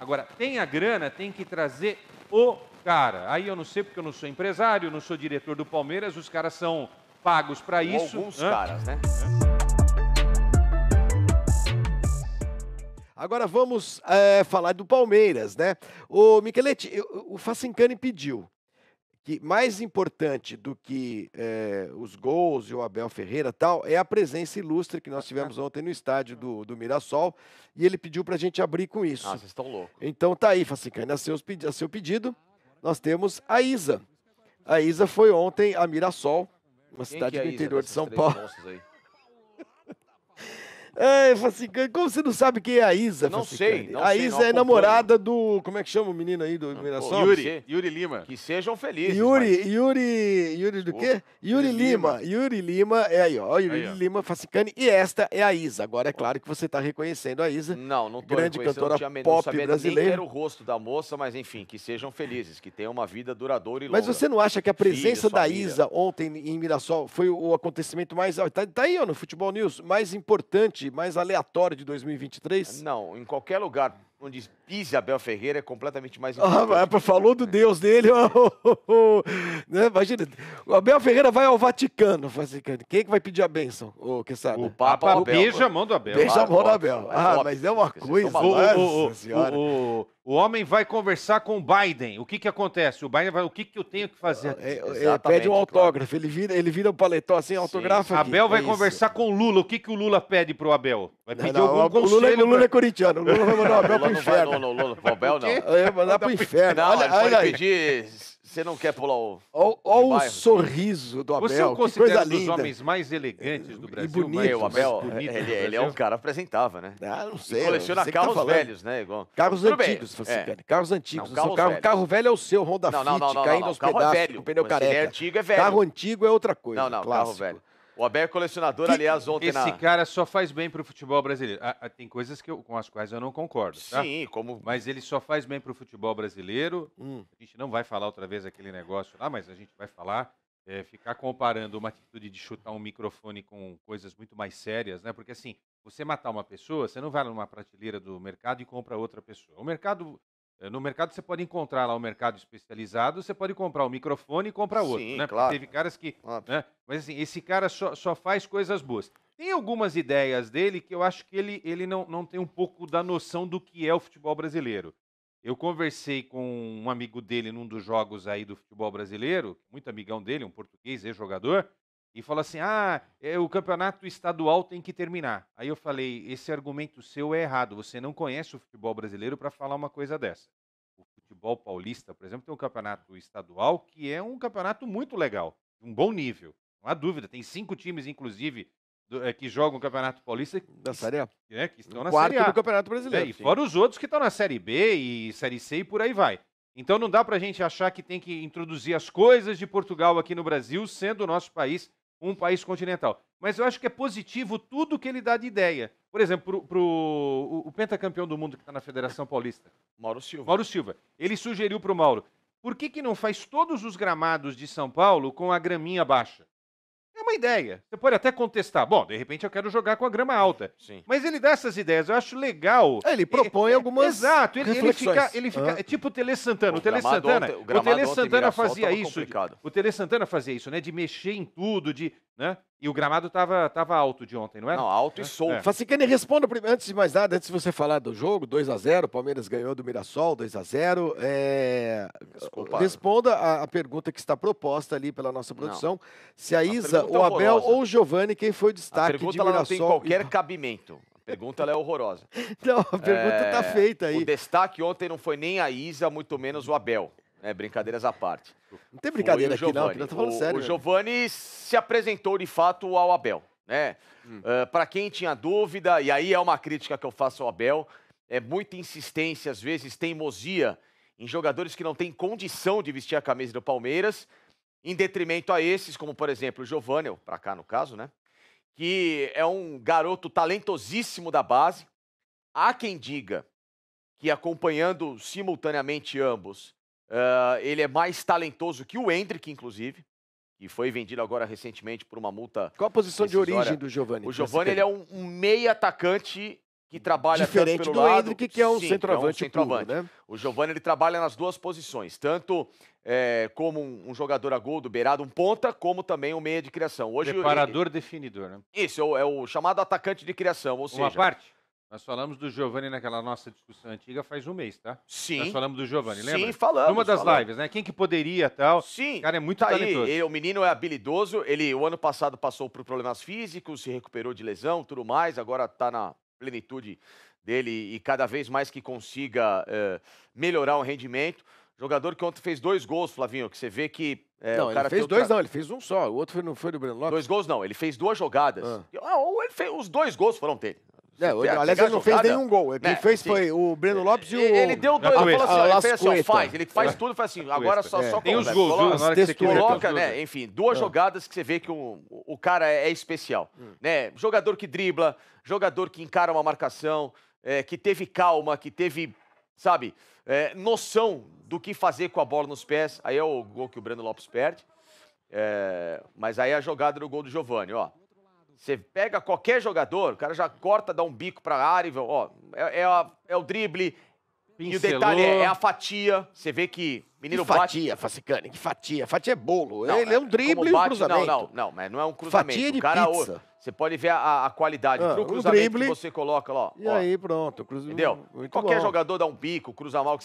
Agora, tem a grana, tem que trazer o cara. Aí eu não sei, porque eu não sou empresário, não sou diretor do Palmeiras, os caras são pagos para isso. Alguns caras, né? Agora vamos falar do Palmeiras, né? O Micheletti, o Facincani pediu que mais importante do que os gols e o Abel Ferreira e tal, é a presença ilustre que nós tivemos ontem no estádio do Mirassol, e ele pediu para a gente abrir com isso. Ah, vocês estão loucos. Então tá aí, Facincani, a seu pedido, nós temos a Isa. A Isa foi ontem a Mirassol, uma cidade do interior de São Paulo. É, Facincani, como você não sabe quem é a Isa, Não Facincani? sei, não A sei, Isa não é namorada do... Como é que chama o menino aí do Mirassol? Yuri Lima. Que sejam felizes. Yuri do quê? Yuri Lima. Yuri Lima, é aí, ó. Yuri Lima, Facincani. E esta é a Isa. Agora é claro que você está reconhecendo a Isa. Não tô grande cantora pop nem brasileira. que era o rosto da moça, mas enfim, que sejam felizes, que tenham uma vida duradoura e longa. Mas você não acha que a presença Filhos, da família. Isa ontem em Mirassol foi o acontecimento mais... Tá aí, ó, no Futebol News, mais importante, mais aleatório de 2023? Não, em qualquer lugar onde pise Abel Ferreira é completamente mais Ah, importante. mas falou do Deus dele, né? Imagina, o Abel Ferreira vai ao Vaticano, Facincani. Quem é que vai pedir a bênção, ô Quesada? O Papa beija a mão do Abel. Beija a mão do óbvio, Abel. é Ah, óbvio. mas é uma Vocês coisa, estão malucos. nossa senhora. O homem vai conversar com o Biden. O que acontece? O Biden vai, o que eu tenho que fazer? Pede um autógrafo, ele vira o paletó assim, autografa aqui. Abel vai É isso. conversar com o Lula. O que o Lula pede pro Abel? Vai pedir Não, algum o conselho. Lula é corintiano, o Lula vai mandar o Abel pro Lula não vai, inferno. Lula, pro Abel não. Vai mandar pro inferno. Não, ele Olha pode aí. pedir, você não quer pular o... Olha o bairro, sorriso do Você o Abel, que coisa considera um dos linda. homens mais elegantes do Brasil? bonito. mais O Abel, bonito do ele é Brasil? um cara apresentável, né? Ah, não E sei. coleciona você que tá carros falando. velhos, né? Igual... Carros Tudo bem, antigos, Facincani. Carros antigos. Não, Não, carros velhos. carro velho é o seu, Honda Não, Fit, caindo aos carro é pedaços, velho. com pneu Mas se ele careca. é antigo, é velho. Carro antigo é outra coisa, Não, clássico. carro velho. O Abel é colecionador, aliás, ontem Esse cara só faz bem pro futebol brasileiro. Tem coisas com as quais eu não concordo, tá? Sim, como... Mas ele só faz bem pro futebol brasileiro. A gente não vai falar outra vez aquele negócio lá, mas a gente vai falar. Ficar comparando uma atitude de chutar um microfone com coisas muito mais sérias, né? Porque assim, você matar uma pessoa, você não vai numa prateleira do mercado e compra outra pessoa. No mercado você pode encontrar lá um mercado especializado, você pode comprar um microfone e comprar outro, Sim, né? claro. Porque teve caras que... Né? Mas assim, esse cara só faz coisas boas. Tem algumas ideias dele que eu acho que ele não tem um pouco da noção do que é o futebol brasileiro. Eu conversei com um amigo dele num dos jogos aí do futebol brasileiro, muito amigão dele, um português, ex-jogador, e falou assim, o campeonato estadual tem que terminar. Aí eu falei, esse argumento seu é errado, você não conhece o futebol brasileiro para falar uma coisa dessa. O futebol paulista, por exemplo, tem um campeonato estadual que é um campeonato muito legal, um bom nível, não há dúvida, tem 5 times, inclusive, que jogam o Campeonato Paulista Da Série A. que estão na Quarto Série A. do Campeonato Brasileiro. E fora os outros que estão na Série B e Série C e por aí vai. Então não dá pra gente achar que tem que introduzir as coisas de Portugal aqui no Brasil, sendo o nosso país um país continental. Mas eu acho que é positivo tudo que ele dá de ideia. Por exemplo, o pentacampeão do mundo que está na Federação Paulista, Mauro Silva. Mauro Silva, ele sugeriu pro Mauro, por que não faz todos os gramados de São Paulo com a graminha baixa? É uma ideia. Você pode até contestar. Bom, de repente eu quero jogar com a grama alta. Sim. Mas ele dá essas ideias. Eu acho legal. Ele propõe algumas Exato. Ele reflexões. fica... É tipo o Tele Santana. O Tele gramado Santana, ontem- o o gramado Tele ontem em Santana Mirassol fazia tava isso. complicado. O Tele Santana fazia isso, né? De mexer em tudo, né? E o gramado tava alto de ontem, não era? Não, alto e solto. Facincani, responda primeiro, antes de mais nada, antes de você falar do jogo, 2-0, o Palmeiras ganhou do Mirassol, 2-0. Desculpa. Responda a pergunta que está proposta ali pela nossa produção. Se a Isa, pergunta o é Abel horrorosa. ou o Giovani, quem foi o A destaque pergunta de ela não Mirassol? tem qualquer cabimento. A pergunta ela é horrorosa. Não, a pergunta está feita aí. O destaque ontem não foi nem a Isa, muito menos o Abel. Brincadeiras à parte. Não tem brincadeira Foi o aqui não, Giovani. que nós estamos falando sério. O né? Giovani se apresentou de fato ao Abel, né? Para quem tinha dúvida, e aí é uma crítica que eu faço ao Abel, é muita insistência, às vezes teimosia em jogadores que não têm condição de vestir a camisa do Palmeiras, em detrimento a esses, como por exemplo o Giovani, para cá no caso, né? Que é um garoto talentosíssimo da base. Há quem diga que acompanhando simultaneamente ambos, ele é mais talentoso que o Endrick, inclusive, que foi vendido agora recentemente por uma multa. Qual a posição de rescisória. origem do Giovani? O Giovani ele é um meia atacante que trabalha Diferente tanto do pelo lado... Endrick, que é um Sim, centroavante puro, né? O Giovani, ele trabalha nas duas posições, tanto como um jogador a gol do beirado, um ponta, como também um meia de criação. Hoje, Preparador definidor, né? Isso, é o chamado atacante de criação, ou Uma seja... parte, nós falamos do Giovani naquela nossa discussão antiga faz um mês, tá? Sim. Nós falamos do Giovani, lembra? Sim, falamos. Numa das lives, né? Quem que poderia tal. Sim. O cara é muito Tá talentoso. aí, o menino é habilidoso, ele o ano passado passou por problemas físicos, se recuperou de lesão, tudo mais, agora tá na plenitude dele e cada vez mais que consiga melhorar o rendimento. Jogador que ontem fez 2 gols, Flavinho, que você vê que... não, o cara ele fez 2 não, ele fez um só. O outro não foi do Breno Lopes? 2 gols não, ele fez 2 jogadas. Ou ele fez, os 2 gols foram dele. Aliás, ele não fez nenhum gol. Quem fez foi o Breno Lopes e o... Ele deu 2, ele falou assim, ele fez assim, ó, faz. Ele faz É. tudo, faz assim, agora só Tem os coloca, gols, viu? Na hora que você quiser. coloca, né? Enfim, 2 jogadas que você vê que o cara é especial. Né? Jogador que dribla, jogador que encara uma marcação, que teve calma, que teve, sabe, noção do que fazer com a bola nos pés. Aí é o gol que o Breno Lopes perde. Mas aí é a jogada do gol do Giovani, ó. Você pega qualquer jogador, o cara já corta, dá um bico pra área, ó, é o drible. Pincelou. E o detalhe é a fatia. Você vê que o menino que fatia, Facicani, que fatia. Fatia é bolo. Não, ele é um drible e um cruzamento. Não, mas não é um cruzamento. Fatia de o cara, pizza. Você pode ver a qualidade pro cruzamento drible, que você coloca lá. E aí, pronto. Entendeu? Muito Qualquer bom. jogador dá um bico, cruza mal.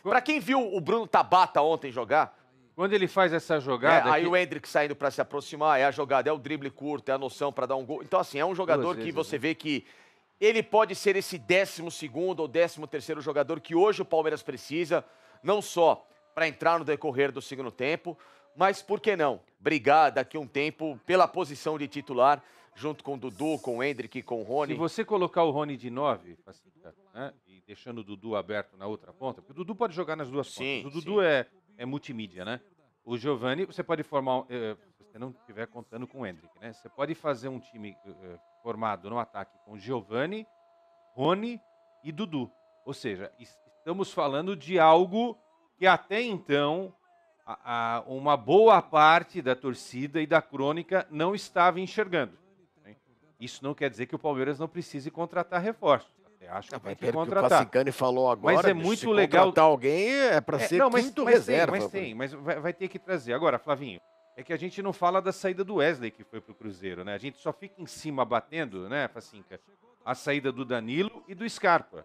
Pra quem viu o Bruno Tabata ontem jogar... Quando ele faz essa jogada... aí o Endrick saindo pra se aproximar, é a jogada, é o drible curto, é a noção pra dar um gol. Então, assim, é um jogador que você vê que ele pode ser esse 12º ou 13º jogador que hoje o Palmeiras precisa, não só pra entrar no decorrer do segundo tempo, mas, por que não, brigar daqui a um tempo pela posição de titular, junto com o Dudu, com o Endrick, com o Rony. Se você colocar o Rony de 9, né, e deixando o Dudu aberto na outra ponta, porque o Dudu pode jogar nas duas pontas. O Dudu é multimídia, né? O Giovani, você pode formar, se você não estiver contando com o Endrick, né? Você pode fazer um time formado no ataque com Giovani, Rony e Dudu. Ou seja, estamos falando de algo que até então uma boa parte da torcida e da crônica não estava enxergando. Né? Isso não quer dizer que o Palmeiras não precise contratar reforços. Acho que tem que contratar. O Facicani falou agora, mas é muito legal contratar alguém é para ser quinto reserva. Mas vai ter que trazer. Agora, Flavinho, é que a gente não fala da saída do Wesley que foi pro Cruzeiro, né? A gente só fica em cima batendo, né, Facinca? A saída do Danilo e do Scarpa.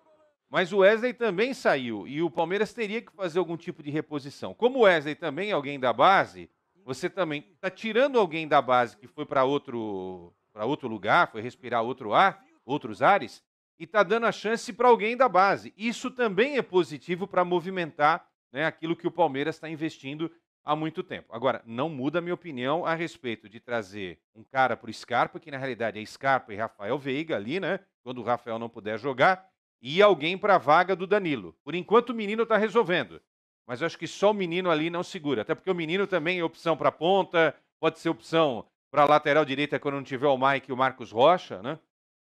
Mas o Wesley também saiu e o Palmeiras teria que fazer algum tipo de reposição. Como o Wesley também é alguém da base, você também está tirando alguém da base que foi para outro lugar, foi respirar outro ar, outros ares, e está dando a chance para alguém da base. Isso também é positivo para movimentar, né, aquilo que o Palmeiras está investindo há muito tempo. Agora, não muda a minha opinião a respeito de trazer um cara para o Scarpa, que na realidade é Scarpa e Rafael Veiga ali, né? Quando o Rafael não puder jogar, e alguém para a vaga do Danilo. Por enquanto o menino está resolvendo. Mas eu acho que só o menino ali não segura. Até porque o menino também é opção para ponta, pode ser opção para lateral direita quando não tiver o Mike e o Marcos Rocha, né?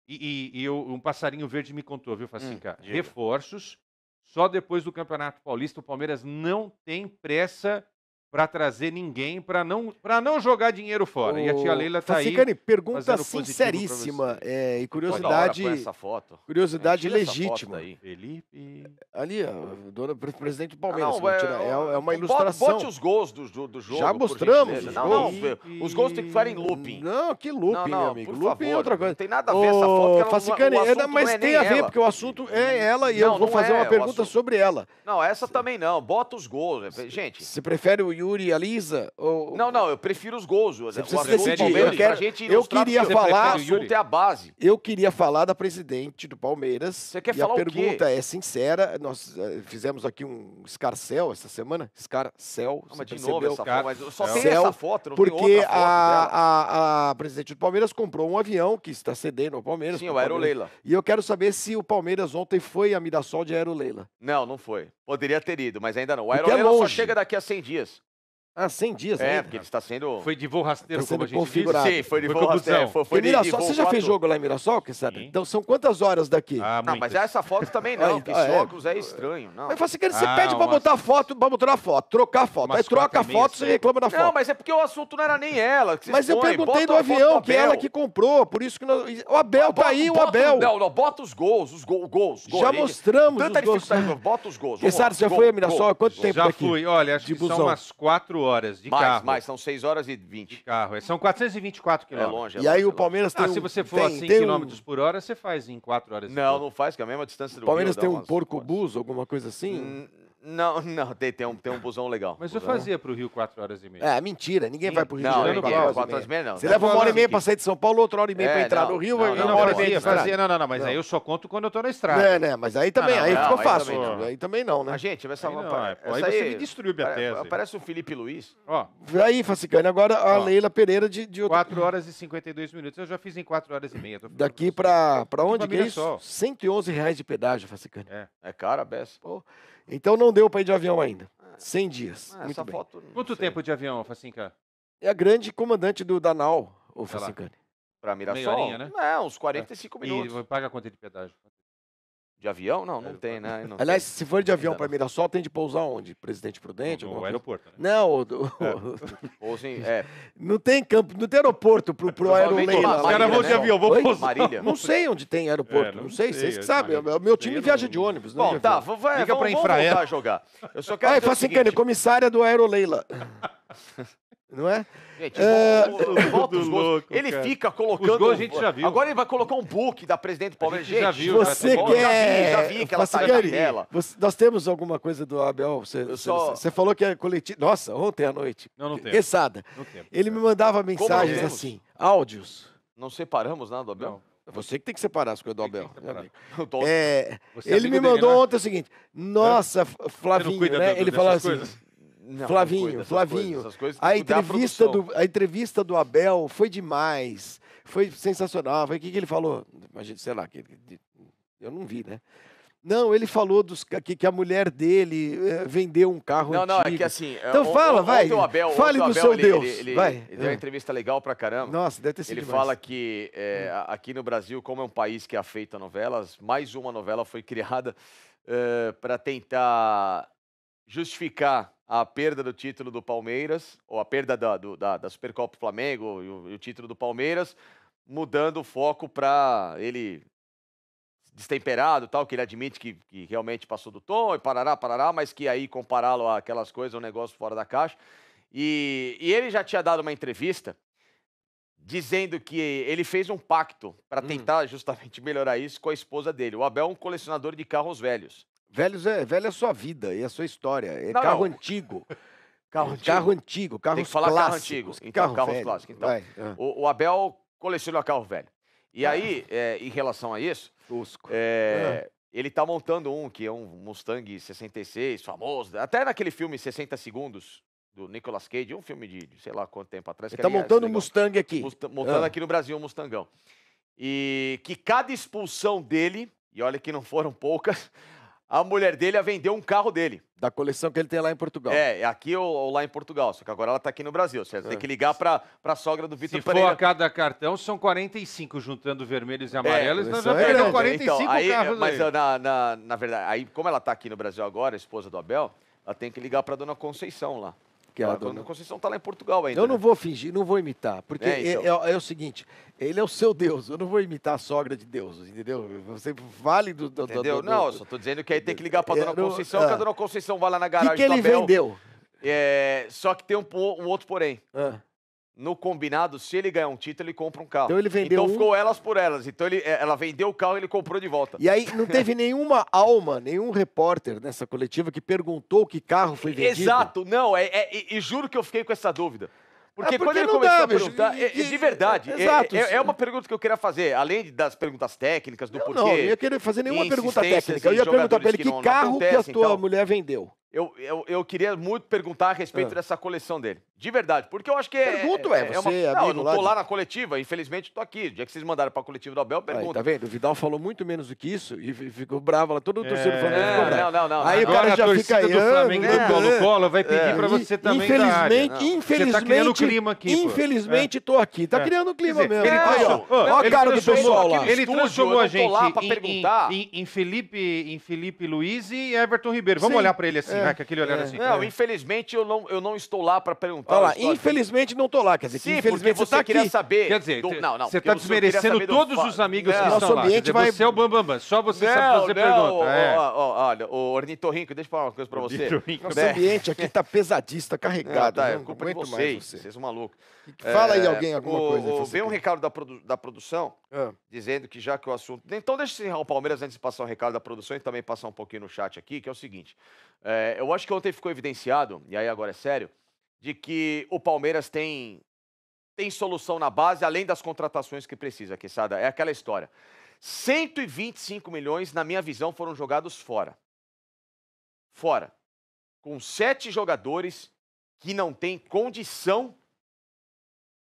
Um passarinho verde me contou, viu, Facinca? Reforços. Só depois do Campeonato Paulista o Palmeiras não tem pressa para trazer ninguém, para não jogar dinheiro fora. E a tia Leila tá Facinca, aí. pergunta sinceríssima e curiosidade. Essa foto. Curiosidade Tira essa legítima. foto aí. Felipe. Ali, ó, dona presidente do Palmeiras. Não, é uma ilustração. Bote os gols do jogo. Já mostramos. Os gols tem que ficar em looping. Não, que looping, meu amigo. Por Looping favor, é outra coisa. Não tem nada a ver essa foto. Facinca, mas tem a ver, porque o assunto é ela e eu vou fazer uma pergunta sobre ela. Não, essa também não. Bota os gols. Gente. Você prefere o Yuri e a Lisa? Não, eu prefiro os gols. Você precisa decidir. Eu queria falar. O assunto é a base. Eu queria falar da presidente do Palmeiras. Você quer falar o quê? A pergunta é sincera. Nós fizemos aqui um escarcel essa semana. Escarcel. Mas de novo essa foto. Mas só tem essa foto, não porque tem outra foto a presidente do Palmeiras comprou um avião que está cedendo ao Palmeiras. Sim, o Aeroleila. E eu quero saber se o Palmeiras ontem foi a Mirassol de Aeroleila. Não foi. Poderia ter ido, mas ainda não. O Aeroleila só chega daqui a 100 dias. Ah, 100 dias É, ainda? porque ele está sendo... Foi de voo rasteiro, Tá sendo como a gente configurado. disse. Sim, foi de Foi voo com rasteiro. busão. Foi Em de Mirassol, voo você já fez 4. jogo lá em Mirassol, Quesada? Sim. Então são quantas horas daqui? Ah, Não, mas muitas. essa foto também não, porque esse é. óculos é estranho. Não, Mas você, você Ah, pede pra umas- botar foto, pra botar a foto, trocar a foto. Umas Aí troca a 4h30, foto, você reclama da foto. não, mas é porque o assunto não era nem ela. Que Mas vocês eu põem. perguntei Bota do a foto avião, do que ela Abel. que comprou, por isso que o Abel tá aí, o Abel. Não, bota os gols, Já mostramos Tanta os gols. dificuldade, bota os gols. Quesada, você já foi a Mirassol há quanto tempo Já daqui? fui, olha, acho De que são busão. umas 4 horas de Mais, carro. mais, são 6 horas e De 20. carro. São 424 É quilômetros. longe. E aí o longe. Palmeiras tem Ah, um... se você for tem, a 100 tem km por hora, você faz em 4 horas. e Não, pouco. não faz, que é a mesma distância do O Palmeiras Rio, tem dá um umas porco quantas. bus, alguma coisa assim? Não, tem um busão legal. Mas eu Busão. fazia pro Rio 4 horas e meia. É, mentira, ninguém Sim. vai pro Rio de Não, Janeiro ninguém, 4 horas e 4 meia. horas e meia não. Você Não, leva uma hora e meia que- pra sair de São Paulo, outra hora e meia pra É, entrar não, no Rio, não, e não, uma Não, hora e meia de fazia, estrada. não, mas Não. aí eu só conto quando eu tô na estrada. Né, mas aí também, Não, aí não, ficou aí fácil. também não. Aí também não, né? A gente, essa, Aí não, pô, essa aí você me destrui a tese. Parece o Felipe Luiz. Ó, Aí, Facicane, agora a Ó. Leila Pereira de outro... 4 horas e 52 minutos. Eu já fiz em 4 horas e meia. Tô falando Daqui pra pra onde pra que é isso? Mirassol. R$111 de pedágio, Facicane. você. É. É cara a beça. Então não deu pra ir de avião ainda. 100 dias. Ah, Muito essa bem. foto... não Quanto sei. tempo de avião, Facinca? É a grande comandante do Danal, o Sei lá. Facicane. Pra Mirassol? Meia horinha, né? É, uns 45 minutos. E paga quanto de pedágio? De avião? Não, não tem, né? Não Aliás, tem. se for de avião Ainda pra não. Mirassol, tem de pousar onde? Presidente Prudente? No alguma coisa? aeroporto, né? Não, Pousem, não tem campo, não tem aeroporto pro Provavelmente Aeroleila. Marília, lá. Os caras vão né? de avião, vão Oi? pousar. Marília. Não sei onde tem aeroporto, É, não sei, vocês que sabem. Marília. Meu time Eu viaja não- de ônibus, não Bom, de tá, avião. Liga pra vamos Infraero. voltar a jogar. Eu só quero Ai, dizer o Facicane, seguinte, comissária do Aeroleila. Não é? gente, volta os gols. louco, Ele cara. fica colocando... Os gols a gente já viu. Agora ele vai colocar um book da presidente do Palmeiras. A gente já viu, Você bom, quer... Já vi que ela saiu da Facicane, tela. nós temos alguma coisa do Abel? Você falou que é coletivo. Nossa, ontem à noite. Não, não tem. Quesada. Não tem. Ele me mandava mensagens temos? assim, áudios. Não separamos nada do Abel? Não. Você que tem que separar as coisas do Tem que Abel. separar. meu amigo. Eu tô- É, Você é ele me amigo dele, mandou né? ontem o seguinte: Nossa, Você não Flavinho, cuida né? do- Ele dessas falou assim. coisas? Não, não Flavinho, cuida dessas Flavinho, coisas, essas coisas A tem que cuidar da produção. entrevista do Abel foi demais. Foi sensacional. O que ele falou? Imagina, sei lá, eu não vi, né? Não, ele falou que a mulher dele vendeu um carro Não, não, é antigo. que assim... Então fala, vai. Ontem o Abel, Fale ontem o do Abel, seu ele- Deus. Ele Vai. deu uma entrevista legal pra caramba. Nossa, deve ter sido Ele demais. fala que aqui no Brasil, como é um país que é afeito a novelas, mais uma novela foi criada para tentar justificar a perda do título do Palmeiras, ou a perda da Supercopa do Flamengo e o título do Palmeiras, mudando o foco para ele destemperado e tal, que ele admite que realmente passou do tom e parará, mas que aí compará-lo àquelas coisas é um negócio fora da caixa. E ele já tinha dado uma entrevista dizendo que ele fez um pacto para tentar justamente melhorar isso com a esposa dele. O Abel é um colecionador de carros velhos. Velho é a sua vida e a sua história. É Não, carro não. antigo. Carro antigo. Carro antigo, carros Tem que falar carro clássicos. antigo. Então, carros velho. clássicos. Então, Vai. o Abel coleciona carro velho. E aí, em relação a isso, Tosco. ele tá montando um que é um Mustang 66, famoso. Até naquele filme 60 Segundos, do Nicolas Cage, um filme de sei lá quanto tempo atrás. Ele que tá aliás, montando um legal. Mustang aqui. Montando aqui no Brasil um Mustangão. E que cada expulsão dele, e olha que não foram poucas, a mulher dele a vendeu um carro dele. Da coleção que ele tem lá em Portugal. É aqui ou lá em Portugal. Só que agora ela tá aqui no Brasil. Você tem que ligar pra sogra do Vitor Se for Pereira. a cada cartão, são 45 juntando vermelhos e amarelos, nós isso já é perdeu grande. 45 Então, aí, carros mas aí. na verdade, aí como ela tá aqui no Brasil agora, a esposa do Abel, ela tem que ligar pra dona Conceição lá. Que é a A dona- dona Conceição tá lá em Portugal ainda. Eu não né? vou fingir, não vou imitar. Porque então. é o seguinte, ele é o seu Deus. Eu não vou imitar a sogra de Deus, entendeu? Você vale do... Entendeu? Não, eu só tô dizendo que aí tem que ligar pra dona não- Conceição, que a dona Conceição vai lá na O garagem que ele do Abel. vendeu? Só que tem um outro porém. Ah, No combinado, se ele ganhar um título, ele compra um carro. Então ele vendeu Então um- ficou elas por elas. Então ela vendeu o carro e ele comprou de volta. E aí não teve nenhuma alma, nenhum repórter nessa coletiva que perguntou que carro foi vendido? Exato, não, e juro que eu fiquei com essa dúvida. Porque, porque quando ele não começou dá, a perguntar, bicho, de verdade, exato. é uma pergunta que eu queria fazer, além das perguntas técnicas, do porquê. Não, eu ia querer fazer nenhuma pergunta insistências técnica. Eu em ia perguntar pra ele jogadores que que não carro que a acontecem, tua então. mulher vendeu. Eu queria muito perguntar a respeito dessa coleção dele. De verdade, porque eu acho que Pergunto, você Não, eu amigo não tô lá lá na coletiva, infelizmente tô aqui. O dia que vocês mandaram pra coletiva do Abel, Aí, pergunta. tá vendo? O Vidal falou muito menos do que isso e ficou bravo lá. Todo o torcedor do Flamengo ficou bravo. Não. Aí o Agora cara a já torcida fica aí. do Flamengo do Colo-Colo vai pedir pra você também da área. Infelizmente, Você tá criando clima aqui, pô. infelizmente, tô aqui. Tá criando clima Quer dizer, mesmo. ele Aí, ó. Ó a ele cara do transformou- pessoal lá. Ele Estúdio, transformou eu a não tô gente lá pra perguntar. em Felipe Luiz e Everton Ribeiro. Vamos Sim, olhar pra ele assim, vai, com aquele olhar assim. Não, infelizmente eu não estou lá pra perguntar. Olha lá, Eu estou aqui. infelizmente não tô lá. Quer dizer, que Sim, infelizmente porque você tá queria aqui. saber. Quer dizer, Não, você porque tá eu queria desmerecendo saber do todos os amigos que Não, estão nosso lá. Quer ambiente dizer, vai- você é o Bambambam, só você sabe fazer pergunta. Olha, o Ornitorrinco, deixa eu falar uma coisa pra você. Ornitorrinco. Nosso ambiente aqui tá pesadista, tá carregado. Tá, é não culpa de aguento vocês, mais você. vocês são malucos. Fala aí alguém alguma coisa. Veio um recado da produção, Ah. dizendo que já que o assunto... Então deixa eu encerrar o Palmeiras antes de passar o recado da produção e também passar um pouquinho no chat aqui, que é o seguinte. Eu acho que ontem ficou evidenciado, e aí agora é sério, de que o Palmeiras tem solução na base, além das contratações que precisa, Quesada. É aquela história. 125 milhões, na minha visão, foram jogados fora. Fora. Com 7 jogadores que não têm condição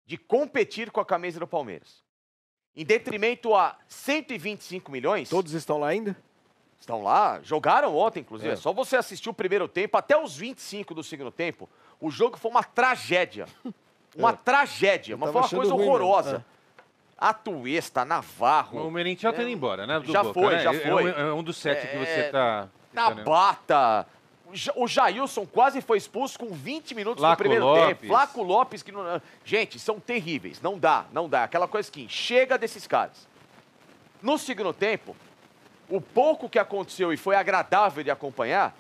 de competir com a camisa do Palmeiras. Em detrimento a 125 milhões... Todos estão lá ainda? Estão lá, jogaram ontem, inclusive. É só você assistir o primeiro tempo, até os 25 do segundo tempo, o jogo foi uma tragédia. Uma tragédia, mas foi uma coisa horrorosa. Atuesta, Navarro... O Merentiel tá indo embora, né? Do Já Boca, foi, né? já foi. É um dos 7 que você tá... Tabata... O Jailson quase foi expulso com 20 minutos Flaco no primeiro Lopes. tempo. Flaco Lopes, que não... Gente, são terríveis. Não dá. Aquela coisa que chega desses caras. No segundo tempo, o pouco que aconteceu e foi agradável de acompanhar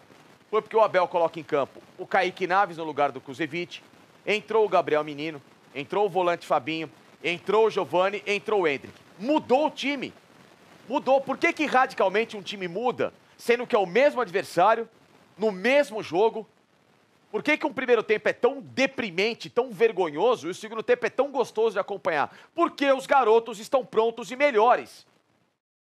foi porque o Abel coloca em campo o Kaique Naves no lugar do Kusevich, entrou o Gabriel Menino, entrou o volante Fabinho, entrou o Giovani, entrou o Endrick. Mudou o time. Mudou. Por que radicalmente um time muda, sendo que é o mesmo adversário, no mesmo jogo? Por que um primeiro tempo é tão deprimente, tão vergonhoso, e o segundo tempo é tão gostoso de acompanhar? Porque os garotos estão prontos e melhores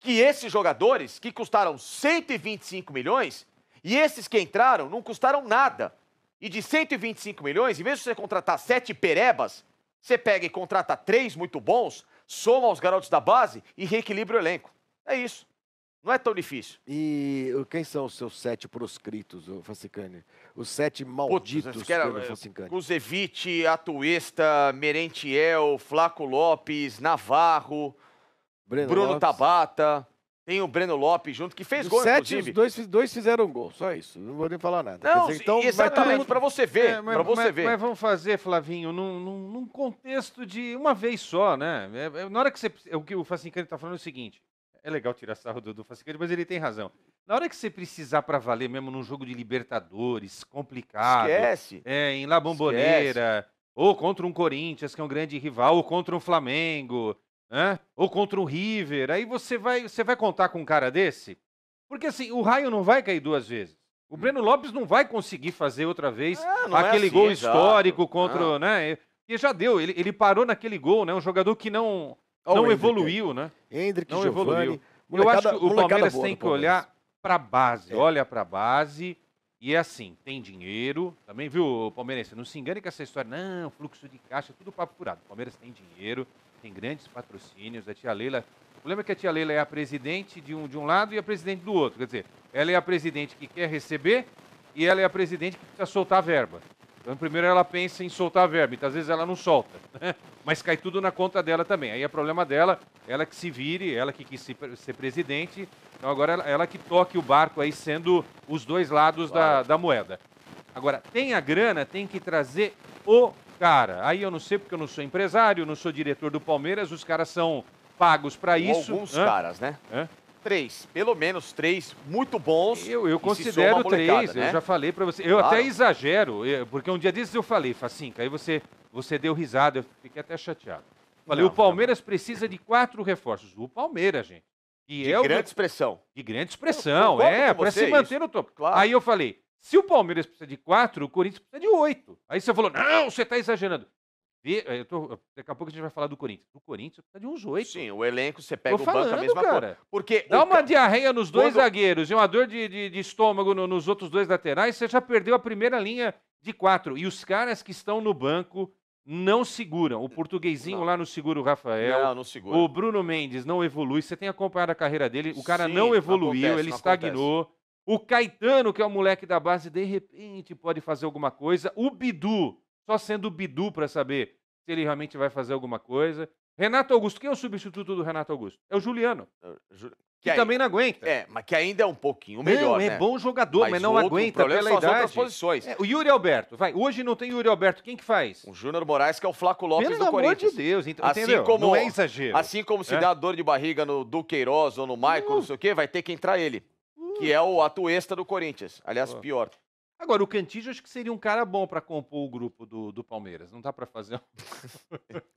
que esses jogadores que custaram 125 milhões e esses que entraram não custaram nada. E de 125 milhões, em vez de você contratar 7 perebas, você pega e contrata 3 muito bons, soma os garotos da base e reequilibra o elenco. É isso. Não é tão difícil. E quem são os seus 7 proscritos, Facicani? Os 7 malditos pelo Facicani. Kusevich, Atuesta, Merentiel, Flaco Lopes, Navarro, Bruno Lopes. Tabata, tem o Breno Lopes junto, que fez Dos gol, 7, inclusive. os dois fizeram gol, só isso. Não vou nem falar nada. Não, Quer dizer, então, vai exatamente, todo pra você ver, pra você ver. Mas vamos fazer, Flavinho, num contexto de uma vez só, né? Na hora que você... O que o Facicani tá falando é o seguinte, é legal tirar sarro do Facicani, mas ele tem razão. Na hora que você precisar pra valer mesmo num jogo de Libertadores, complicado... Esquece. Em La Bombonera, ou contra um Corinthians, que é um grande rival, ou contra um Flamengo... ou contra o River, aí você vai contar com um cara desse? Porque assim, o raio não vai cair 2 vezes. O Breno Lopes não vai conseguir fazer outra vez aquele gol histórico contra, né? E já deu, ele parou naquele gol, né? Um jogador que não evoluiu, né? Endrick, Não Giovani, evoluiu. Eu acho que o Palmeiras tem que olhar pra base, olha pra base. E é assim, tem dinheiro, também viu, Palmeirense, não se engane com essa história, não, fluxo de caixa, tudo papo furado. O Palmeiras tem dinheiro, tem grandes patrocínios, a tia Leila... O problema é que a tia Leila é a presidente de um lado e a presidente do outro. Quer dizer, ela é a presidente que quer receber e ela é a presidente que precisa soltar a verba. Então, primeiro ela pensa em soltar a verba, muitas vezes ela não solta, né? Mas cai tudo na conta dela também. Aí é problema dela, ela que se vire, ela que quis ser presidente, então agora ela que toque o barco aí, sendo os dois lados da moeda. Agora, tem a grana, tem que trazer o cara. Aí eu não sei porque eu não sou empresário, não sou diretor do Palmeiras, os caras são pagos para isso. Alguns caras, né? 3, pelo menos 3, muito bons. Eu considero 3, né? Eu já falei para você. Eu até exagero, porque um dia desses eu falei, Facinca, aí você deu risada, eu fiquei até chateado. Falei, o Palmeiras precisa de 4 reforços. O Palmeiras, gente. De grande expressão. De grande expressão, para se manter no topo. Claro. Aí eu falei, se o Palmeiras precisa de 4, o Corinthians precisa de 8. Aí você falou, não, você está exagerando. Daqui a pouco a gente vai falar do Corinthians. O Corinthians tá de uns 8. Sim, o elenco, você pega Tô o banco, a falando, mesma cara. coisa. Porque Dá uma diarreia nos dois quando- zagueiros e uma dor de estômago nos outros dois laterais, você já perdeu a primeira linha de 4. E os caras que estão no banco não seguram. O portuguesinho Não. lá não segura o Rafael. não segura. O Bruno Mendes não evolui. Você tem acompanhado a carreira dele. O cara Sim, não não evoluiu, acontece, ele não estagnou. O Caetano, que é o moleque da base, de repente pode fazer alguma coisa. O Bidu, só sendo o Bidu para saber se ele realmente vai fazer alguma coisa. Renato Augusto, quem é o substituto do Renato Augusto? É o Juliano, que aí- também não aguenta. mas que ainda é um pouquinho melhor, Não, é né? bom jogador, mas não o aguenta problema pela são as outras idade. posições. O Yuri Alberto, vai. Hoje não tem Yuri Alberto, quem que faz? O Júnior Moraes, que é o Flaco Lopes Pelo do amor Corinthians. de Deus, Assim entendeu? como- Não é exagero. Assim como se É? dá dor de barriga no Duqueiroz ou no Michael, não sei o quê, vai ter que entrar ele. Que é o atuesta do Corinthians. Aliás, Pô. pior. Agora, o Cantígio acho que seria um cara bom pra compor o grupo do Palmeiras. Não dá pra fazer.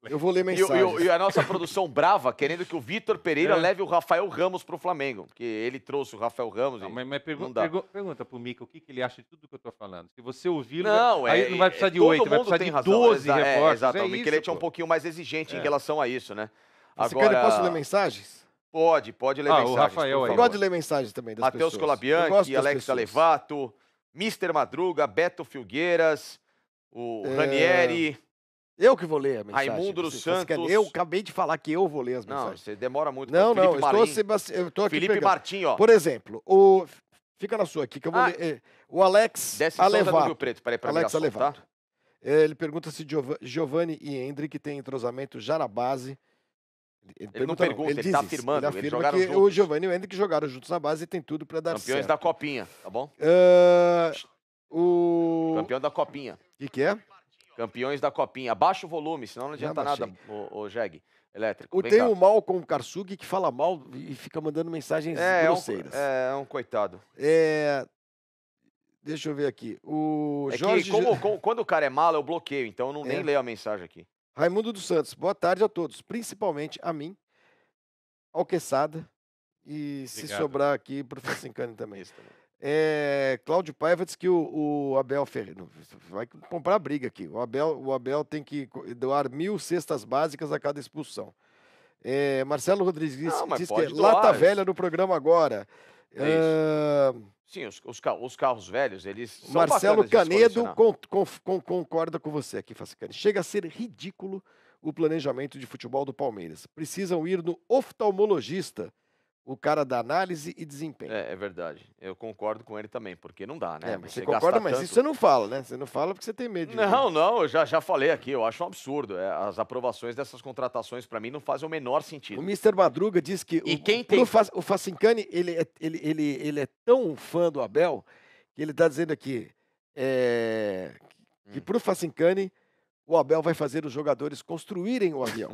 Eu vou ler E, mensagens. e a nossa produção brava, querendo que o Vitor Pereira É. leve o Rafael Ramos pro Flamengo. Porque ele trouxe o Rafael Ramos. Não, e mas não dá. pergunta pro Mica o que ele acha de tudo que eu tô falando. Se você ouvir, Não, aí não vai precisar de todo 8, vai mundo precisar tem de razão. 12 reforços. Exato, É o Michelete isso, é um pô. pouquinho mais exigente em É. relação a isso, né? Agora... Posso ler mensagens? Pode ler Ah, o mensagens, Rafael por aí. Eu favor. gosto de ler mensagens também das Matheus pessoas. Eu Colabianchi, gosto das Alex pessoas. Alevato, Mister Madruga, Beto Filgueiras, o Ranieri. Eu que vou ler a mensagem. Raimundo dos Você quer- Santos. Eu acabei de falar que eu vou ler as Não, mensagens. você demora muito. Não, cara. não, Felipe eu estou aqui Felipe pegando. Martim, ó. Por exemplo, fica na sua aqui, que eu vou ler. O Alex Desce Souza do Rio Alevato. Preto. Peraí, pra Alex Mirassol, Alevato. tá? Ele pergunta se Giovanni e Hendrick têm entrosamento já na base. Ele não pergunta, ele tá diz, afirmando, Ele eles afirma jogaram que o juntos. Giovanni e o Hendrick jogaram juntos na base e tem tudo para dar Campeões certo. da Copinha, tá bom? O Campeão da Copinha. que é? Campeões da Copinha. Abaixa o volume, senão não adianta baixei. nada, o Jeg. Elétrico. Vem Tem cá. o Malcolm Karsug que fala mal e fica mandando mensagens grosseiras. É um coitado. Deixa eu ver aqui. O É Jorge que quando o cara é malo, eu bloqueio, então eu não nem leio a mensagem aqui. Raimundo dos Santos. Boa tarde a todos, principalmente a mim, ao Quesada e se Obrigado. sobrar aqui pro Facincani também. Isso também. Cláudio Paiva diz que o Abel Ferreira vai comprar briga aqui. O Abel tem que doar 1.000 cestas básicas a cada expulsão. Marcelo Rodrigues Não, mas diz que pode lata doar. velha no programa agora. Sim, os carros velhos, eles são Marcelo bacanas de Canedo colecionar. concorda com você aqui, Facincani. Chega a ser ridículo o planejamento de futebol do Palmeiras. Precisam ir no oftalmologista, o cara da análise e desempenho. É verdade. Eu concordo com ele também, porque não dá, né? Mas você concorda, mas isso você não fala, né? Você não fala porque você tem medo de... Não, eu já falei aqui, eu acho um absurdo. As aprovações dessas contratações, pra mim, não fazem o menor O sentido. Mr. Madruga diz que o Facincani, ele é tão fã do Abel que ele está dizendo aqui que pro Facincani o Abel vai fazer os jogadores construírem o avião.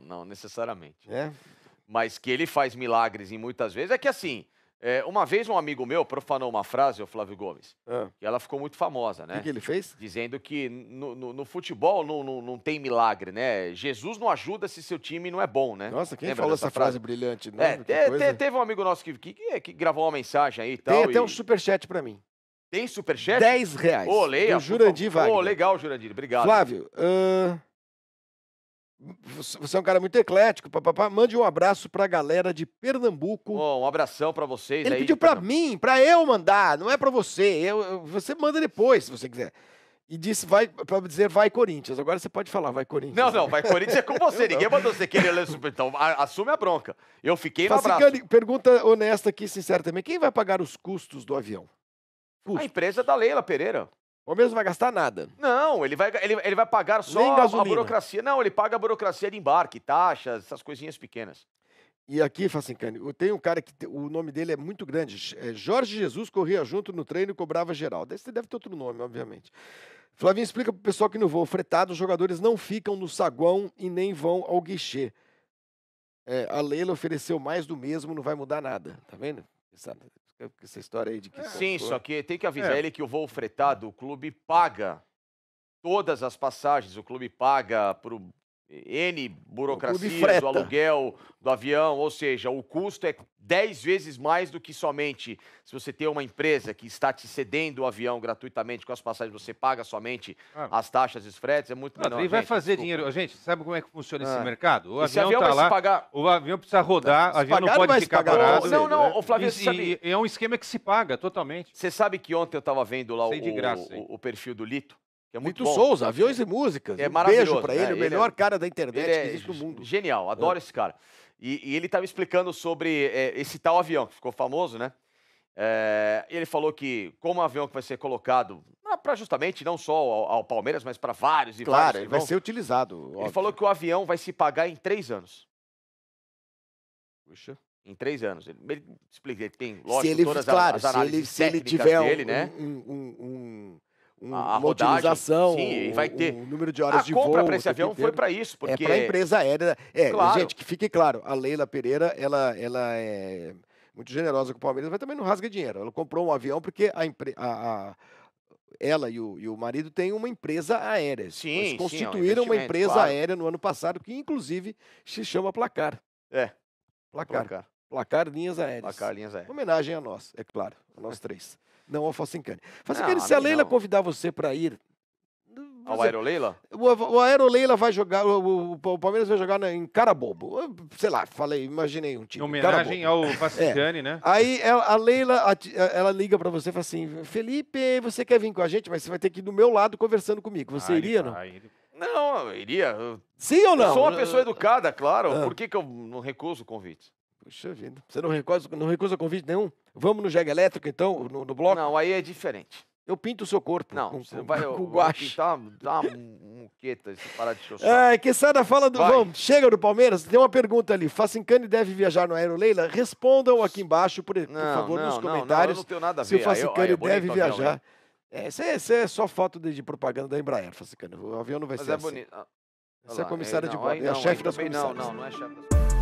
Não necessariamente. né? Mas que ele faz milagres em muitas vezes. É que assim, uma vez um amigo meu profanou uma frase, o Flávio Gomes, que ela ficou muito famosa, né? O que ele fez? Dizendo que no futebol não tem milagre, né? Jesus não ajuda se seu time não é bom, né? Nossa, quem Lembra falou dessa essa frase brilhante? Não, teve um amigo nosso que gravou uma mensagem aí e tal. Tem até um superchat pra mim. Tem superchat? R$10. Ô, leia. Do Jurandir Wagner. Ô, legal, Jurandir. Obrigado. Flávio, você é um cara muito eclético, papapá. Mande um abraço pra galera de Pernambuco. Um abração pra vocês Ele aí. pediu pra mim, pra eu mandar, não é pra você. Você manda depois, se você quiser. E disse, pra dizer, vai Corinthians. Agora você pode falar, vai Corinthians. Não, vai Corinthians é com você. Ninguém mandou você querer ler super. Então, assume a bronca. Eu fiquei no abraço. Facincani, pergunta honesta aqui, sincera também. Quem vai pagar os custos do avião? A empresa da Leila Pereira. O Palmeiras não vai gastar nada. Não, ele vai pagar Nem só a gasolina. burocracia. Não, ele paga a burocracia de embarque, taxas, essas coisinhas pequenas. E aqui, Facincani, tem um cara que o nome dele é muito grande. Jorge Jesus corria junto no treino e cobrava geral. Esse deve ter outro nome, obviamente. Flavinho, explica pro pessoal que no voo fretado, os jogadores não ficam no saguão e nem vão ao guichê. A Leila ofereceu mais do mesmo, não vai mudar nada. Tá vendo? Essa história aí de que... Sim, só que tem que avisar ele que o voo fretado, o clube paga todas as passagens, o clube paga pro N clube burocracias, freta. do aluguel do avião, ou seja, o custo é 10 vezes mais do que somente se você tem uma empresa que está te cedendo o avião gratuitamente, com as passagens você paga somente as taxas e os fretes, é muito menor. Ele vai gente, fazer desculpa. dinheiro. Gente, sabe como é que funciona esse mercado? O Esse avião avião tá vai se lá, pagar... o avião precisa rodar, o avião não pagar, pode vai se ficar pagar parado. pra Não, ele, não, né? ô Flávio, você sabe... E é um esquema que se paga totalmente. Você sabe que ontem eu estava vendo lá Sei de graça, hein? o perfil do Lito, que é muito Lito bom. Souza, Aviões e Músicas. É Um maravilhoso, beijo pra né? ele, o Ele melhor é- cara da internet Ele que existe no mundo. genial, adoro esse cara. E ele estava explicando sobre esse tal avião, que ficou famoso, né? Ele falou que, como um avião que vai ser colocado, para justamente não só ao Palmeiras, mas para vários e Claro, vários. ele que vai vão, ser utilizado. ele óbvio. falou que o avião vai se pagar em 3 anos. Puxa. Em 3 anos. Ele explica, ele tem, Se lógico, ele, todas claro, as análises se ele técnicas tiver dele, né? A uma rodagem, utilização, sim, e vai ter. um número de horas A de voo. compra para esse o avião tempo foi inteiro. para isso, É porque... para a empresa aérea. Claro. Gente, que fique claro, a Leila Pereira, ela é muito generosa com o Palmeiras, mas também não rasga dinheiro. Ela comprou um avião porque ela e o marido têm uma empresa aérea. Sim, Eles sim, é um constituíram uma investimento, empresa claro. aérea no ano passado, que inclusive se chama Placar. Placar. Placar Linhas Aéreas. Placar, linhas aéreas. Homenagem a nós, é claro, a nós três. Não ao Facincani. Facincani, Não, se a a mim Leila não. convidar você para ir... Ao Aeroleila? O Aeroleila vai jogar, o Palmeiras vai jogar em Carabobo. Sei lá, imaginei um Em time. homenagem Carabobo. ao Facincani, né? Aí a Leila, ela liga pra você e fala assim, Felipe, você quer vir com a gente? Mas você vai ter que ir do meu lado conversando comigo. Você iria, não? Não, eu iria. Sim ou não? Eu sou uma pessoa educada, claro. Ah. Por que eu não recuso o convite? Puxa vida, você não recusa convite nenhum? Vamos no jegue elétrico, então, no bloco? Não, aí é diferente. Eu pinto o seu corpo Não, com você vai com guache. pintar, dá uma muqueta, se parar de chorar. Ai, Quesada, fala do... Vai. Vamos, chega do Palmeiras. Tem uma pergunta ali. Facincani deve viajar no Aeroleila? Respondam aqui embaixo, por favor, nos eu comentários. não tenho nada a Se o ver. Aí Facincani é bonito deve o avião, viajar. hein? Essa é só foto de propaganda da Embraer, Facincani. O avião não vai Mas ser é assim. bonito. Essa é a comissária de não, bordo, aí é a não, chefe aí das também comissárias. não é chefe das comissárias.